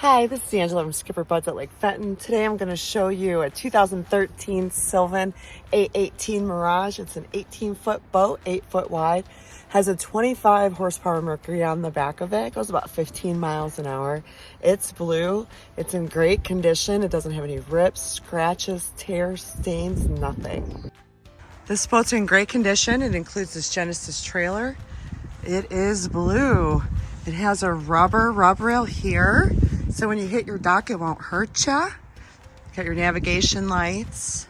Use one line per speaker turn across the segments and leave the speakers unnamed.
Hi, this is Angela from SkipperBud's at Lake Fenton. Today I'm going to show you a 2013 Sylvan 818 Mirage. It's an 18-foot boat, 8 foot wide. Has a 25 horsepower Mercury on the back of it. It goes about 15 miles an hour. It's blue. It's in great condition. It doesn't have any rips, scratches, tears, stains, nothing. This boat's in great condition. It includes this Genesis trailer. It is blue. It has a rubber rub rail here, so when you hit your dock, it won't hurt ya. Got your navigation lights.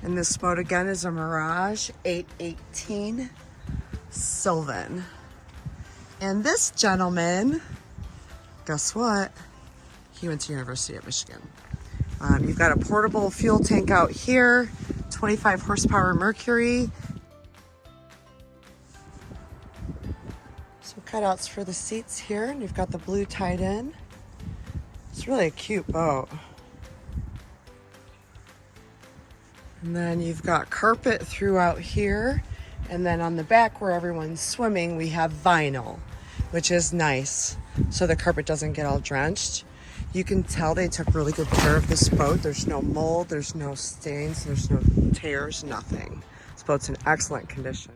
And this boat again is a Mirage 818 Sylvan. And this gentleman, guess what? He went to University of Michigan. You've got a portable fuel tank out here, 25 horsepower Mercury. So cutouts for the seats here, and you've got the blue tied in. It's really a cute boat. And then you've got carpet throughout here. And then on the back where everyone's swimming, we have vinyl, which is nice. So the carpet doesn't get all drenched. You can tell they took really good care of this boat. There's no mold, there's no stains, there's no tears, nothing. This boat's in excellent condition.